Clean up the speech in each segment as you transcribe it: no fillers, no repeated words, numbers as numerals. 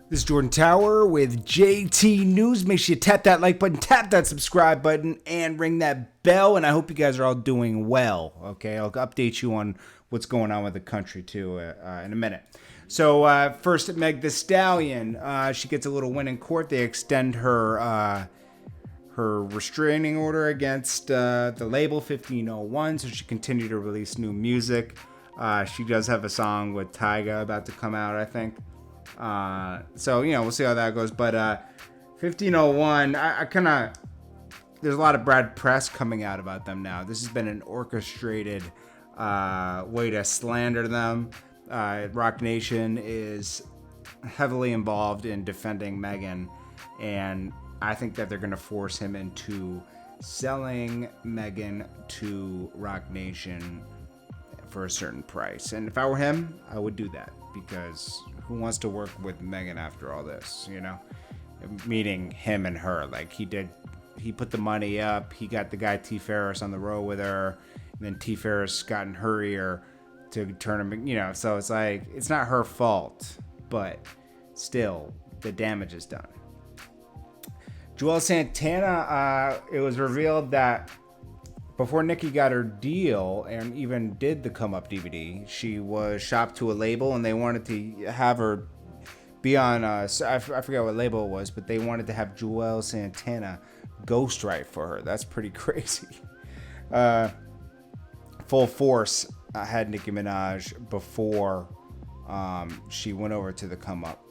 This is Jordan Tower with JT News. Make sure you tap that like button, tap that subscribe button, and ring that bell. And I hope you guys are all doing well. Okay, I'll update you on what's going on with the country too in a minute. So first, Megan Thee Stallion. She gets a little win in court. They extend her restraining order against the label 1501, so she continued to release new music. She does have a song with Tyga about to come out, I think. So, we'll see how that goes. But 1501, I kind of... There's a lot of bad press coming out about them now. This has been an orchestrated way to slander them. Roc Nation is heavily involved in defending Megan, and I think that they're going to force him into selling Megan to Roc Nation for a certain price. And if I were him, I would do that, because who wants to work with Megan after all this, Meaning him and her. Like, he put the money up, he got the guy T. Ferris on the road with her, and then T. Ferris got in her ear to turn him, so it's like, it's not her fault, but still, the damage is done. Juelz Santana, it was revealed that before Nicki got her deal and even did the Come Up DVD, she was shopped to a label, and they wanted to have her be on, I forget what label it was, but they wanted to have Juelz Santana ghostwrite for her. That's pretty crazy. Full Force had Nicki Minaj before she went over to the Come Up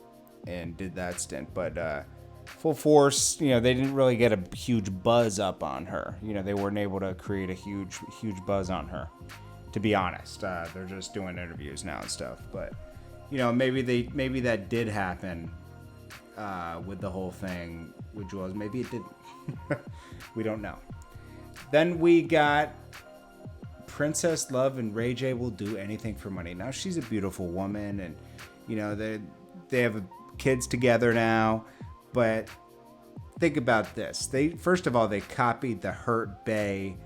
and did that stint, but Full Force, they didn't really get a huge buzz up on her. They weren't able to create a huge buzz on her, to be honest. They're just doing interviews now and stuff. But, maybe that did happen with the whole thing with Juelz. Maybe it didn't. We don't know. Then we got Princess Love and Ray J Will Do Anything for Money. Now, she's a beautiful woman, and, they have kids together now. But think about this. First of all, they copied the Hurt Bae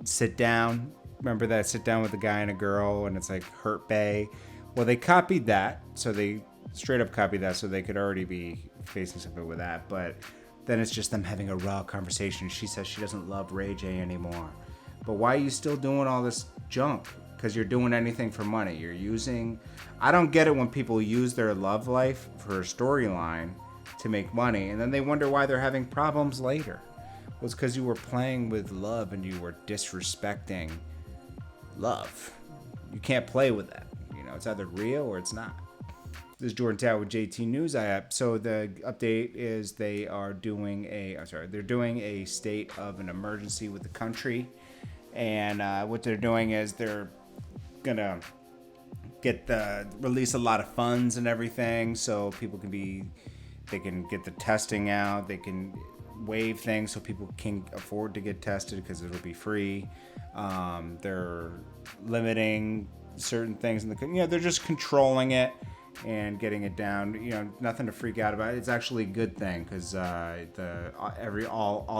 sit down. Remember that sit down with a guy and a girl, and it's like Hurt Bae? Well, they copied that. So they straight up copied that, so they could already be facing something with that. But then it's just them having a raw conversation. She says she doesn't love Ray J anymore. But why are you still doing all this junk? Because you're doing anything for money. You're using... I don't get it when people use their love life for a storyline to make money, and then they wonder why they're having problems later. Well, it's because you were playing with love and you were disrespecting love. You can't play with that. It's either real or it's not. This is Jordan Tower with JT News. So the update is they're doing a state of an emergency with the country, and what they're doing is they're gonna release a lot of funds and everything, so people they can get the testing out. They can waive things so people can afford to get tested because it'll be free. They're limiting certain things they're just controlling it and getting it down. Nothing to freak out about. It's actually a good thing, because all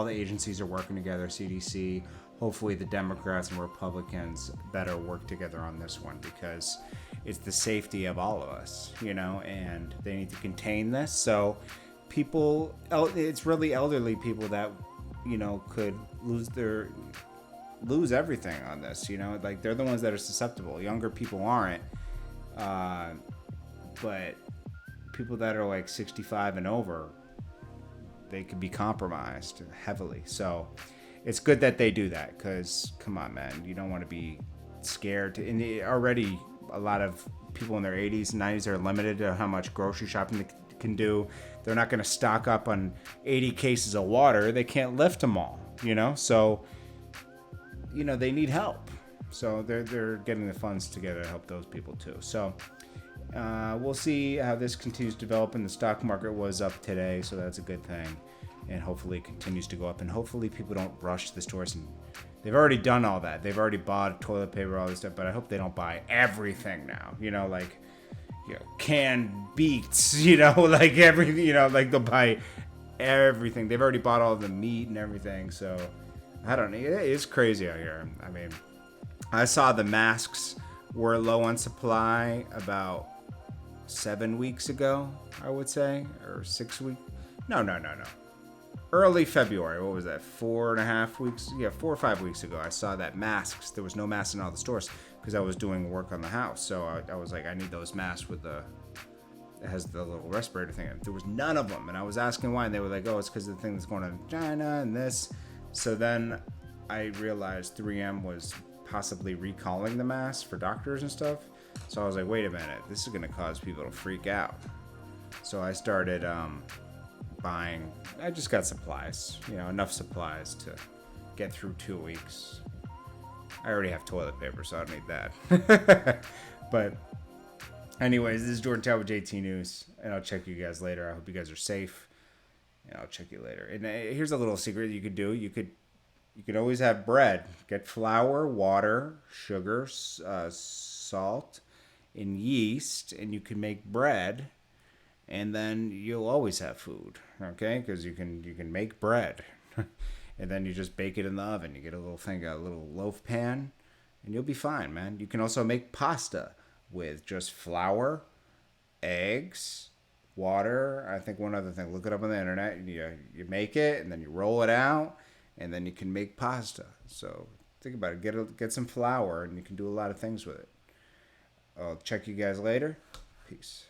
the agencies are working together. CDC. Hopefully the Democrats and Republicans better work together on this one, because it's the safety of all of us, and they need to contain this. So it's really elderly people that, could lose everything on this, like they're the ones that are susceptible. Younger people aren't, but people that are like 65 and over, they could be compromised heavily. So it's good that they do that, because come on, man, you don't want to be scared and already a lot of people in their 80s and 90s are limited to how much grocery shopping they can do. They're not going to stock up on 80 cases of water. They can't lift them all, so they need help. So they're getting the funds together to help those people too. So we'll see how this continues to develop. And the stock market was up today, so that's a good thing. And hopefully it continues to go up, and hopefully people don't rush the stores. And they've already done all that. They've already bought toilet paper, all this stuff, but I hope they don't buy everything now. Canned beets, like everything, like they'll buy everything. They've already bought all the meat and everything. So I don't know. It's crazy out here. I mean, I saw the masks were low on supply about 7 weeks ago, I would say, or 6 weeks. No. Early February. What was that? 4.5 weeks? Yeah, 4 or 5 weeks ago. I saw that masks. There was no masks in all the stores because I was doing work on the house. So I was like, I need those masks with the. It has the little respirator thing. There was none of them, and I was asking why, and they were like, "Oh, it's because of the thing that's going on in China and this." So then I realized 3M was possibly recalling the masks for doctors and stuff. So I was like, "Wait a minute, this is going to cause people to freak out." So I started buying. I just got supplies, enough supplies to get through 2 weeks. I already have toilet paper, so I don't need that. But anyways, this is Jordan Tower with JT News, and I'll check you guys later. I hope you guys are safe, and I'll check you later. And here's a little secret you could do. You could always have bread. Get flour, water, sugar, salt, and yeast, and you can make bread, and then you'll always have food, okay? Because you can make bread, and then you just bake it in the oven. You get a little loaf pan, and you'll be fine, man. You can also make pasta with just flour, eggs, water. I think one other thing. Look it up on the internet. You make it, and then you roll it out, and then you can make pasta. So think about it. Get some flour, and you can do a lot of things with it. I'll check you guys later. Peace.